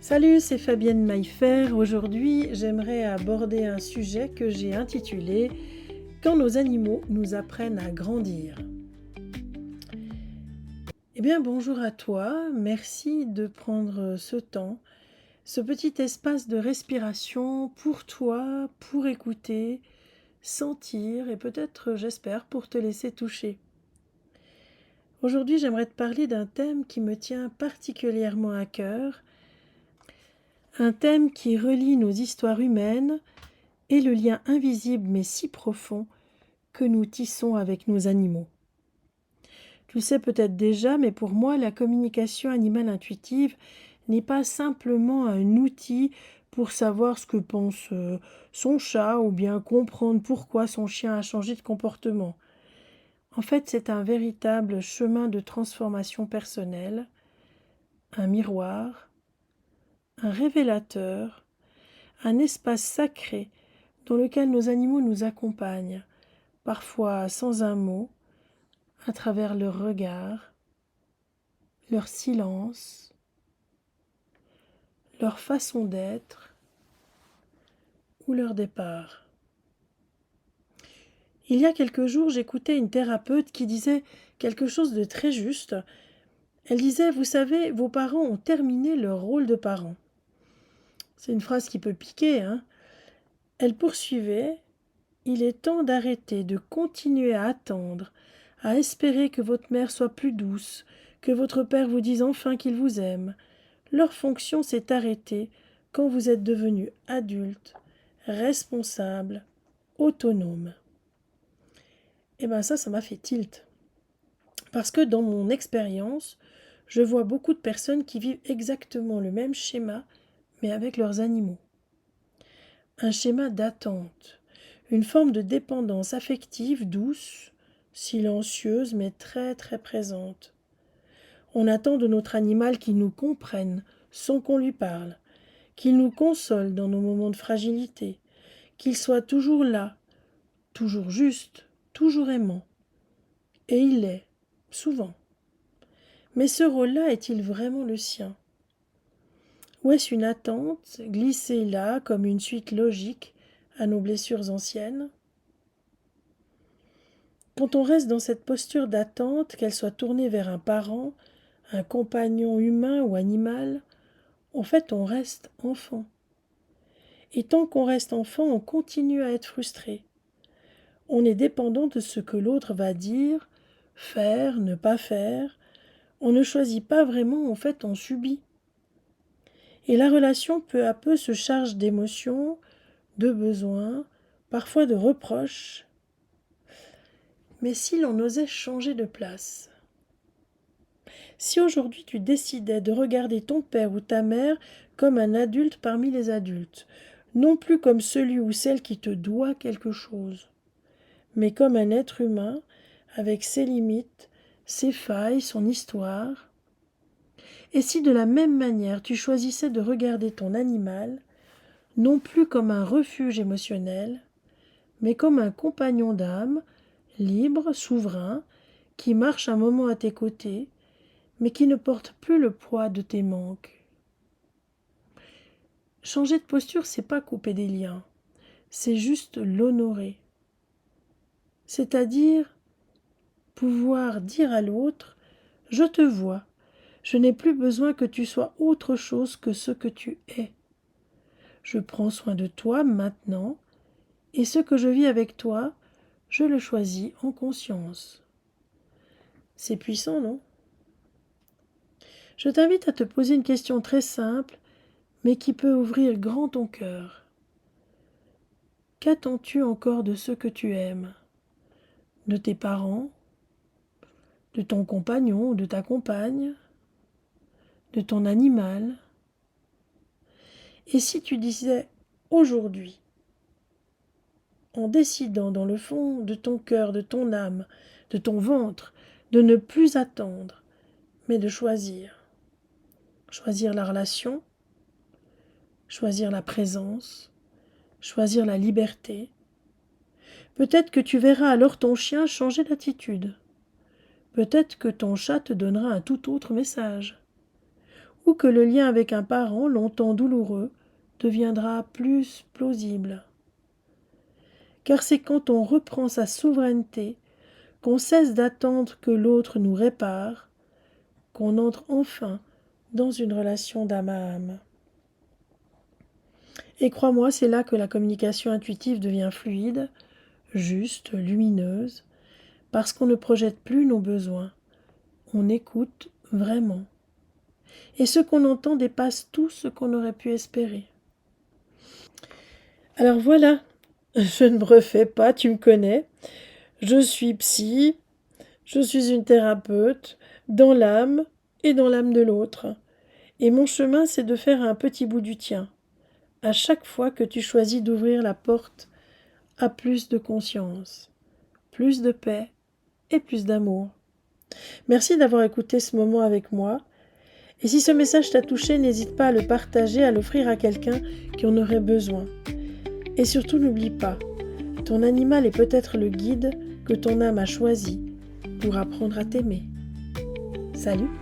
Salut, c'est Fabienne Maillefer. Aujourd'hui, j'aimerais aborder un sujet que j'ai intitulé « Quand nos animaux nous apprennent à grandir ». Eh bien, bonjour à toi. Merci de prendre ce temps, ce petit espace de respiration pour toi, pour écouter, sentir et peut-être, j'espère, pour te laisser toucher. Aujourd'hui, j'aimerais te parler d'un thème qui me tient particulièrement à cœur, un thème qui relie nos histoires humaines et le lien invisible mais si profond que nous tissons avec nos animaux. Tu le sais peut-être déjà, mais pour moi, la communication animale intuitive n'est pas simplement un outil pour savoir ce que pense son chat ou bien comprendre pourquoi son chien a changé de comportement. En fait, c'est un véritable chemin de transformation personnelle, un miroir, un révélateur, un espace sacré dans lequel nos animaux nous accompagnent, parfois sans un mot, à travers leur regard, leur silence, leur façon d'être ou leur départ. Il y a quelques jours, j'écoutais une thérapeute qui disait quelque chose de très juste. Elle disait « Vous savez, vos parents ont terminé leur rôle de parents ». C'est une phrase qui peut piquer, hein. Elle poursuivait « Il est temps d'arrêter de continuer à attendre, à espérer que votre mère soit plus douce, que votre père vous dise enfin qu'il vous aime. Leur fonction s'est arrêtée quand vous êtes devenu adulte, responsable, autonome. » Et bien ça m'a fait tilt. Parce que dans mon expérience, je vois beaucoup de personnes qui vivent exactement le même schéma, mais avec leurs animaux. Un schéma d'attente, une forme de dépendance affective douce, silencieuse mais très très présente. On attend de notre animal qu'il nous comprenne sans qu'on lui parle, qu'il nous console dans nos moments de fragilité, qu'il soit toujours là, toujours juste, toujours aimant. Et il l'est, souvent. Mais ce rôle-là est-il vraiment le sien? Ou est-ce une attente glissée là comme une suite logique à nos blessures anciennes? Quand on reste dans cette posture d'attente, qu'elle soit tournée vers un parent, un compagnon humain ou animal, en fait on reste enfant. Et tant qu'on reste enfant, on continue à être frustré. On est dépendant de ce que l'autre va dire, faire, ne pas faire. On ne choisit pas vraiment, en fait on subit. Et la relation peu à peu se charge d'émotions, de besoins, parfois de reproches. Mais si l'on osait changer de place? Si aujourd'hui tu décidais de regarder ton père ou ta mère comme un adulte parmi les adultes, non plus comme celui ou celle qui te doit quelque chose, mais comme un être humain avec ses limites, ses failles, son histoire, et si de la même manière tu choisissais de regarder ton animal, non plus comme un refuge émotionnel, mais comme un compagnon d'âme, libre, souverain, qui marche un moment à tes côtés, mais qui ne porte plus le poids de tes manques. Changer de posture, c'est pas couper des liens, c'est juste l'honorer. C'est-à-dire pouvoir dire à l'autre « Je te vois, je n'ai plus besoin que tu sois autre chose que ce que tu es. Je prends soin de toi maintenant, et ce que je vis avec toi, je le choisis en conscience. » C'est puissant, non? Je t'invite à te poser une question très simple, mais qui peut ouvrir grand ton cœur. Qu'attends-tu encore de ceux que tu aimes? De tes parents? De ton compagnon ou de ta compagne? De ton animal? Et si tu disais aujourd'hui, en décidant dans le fond de ton cœur, de ton âme, de ton ventre, de ne plus attendre, mais de choisir. Choisir la relation, choisir la présence, choisir la liberté. Peut-être que tu verras alors ton chien changer d'attitude. Peut-être que ton chat te donnera un tout autre message. ou que le lien avec un parent, longtemps douloureux, deviendra plus plausible. Car c'est quand on reprend sa souveraineté, qu'on cesse d'attendre que l'autre nous répare, qu'on entre enfin dans une relation d'âme à âme. Et crois-moi, c'est là que la communication intuitive devient fluide, juste, lumineuse, parce qu'on ne projette plus nos besoins, on écoute vraiment. Et ce qu'on entend dépasse tout ce qu'on aurait pu espérer. Alors voilà, je ne me refais pas, tu me connais. Je suis psy, je suis une thérapeute, dans l'âme et dans l'âme de l'autre. Et mon chemin, c'est de faire un petit bout du tien, à chaque fois que tu choisis d'ouvrir la porte à plus de conscience, plus de paix et plus d'amour. Merci d'avoir écouté ce moment avec moi. Et si ce message t'a touché, n'hésite pas à le partager, à l'offrir à quelqu'un qui en aurait besoin. Et surtout, n'oublie pas, ton animal est peut-être le guide que ton âme a choisi pour apprendre à t'aimer. Salut!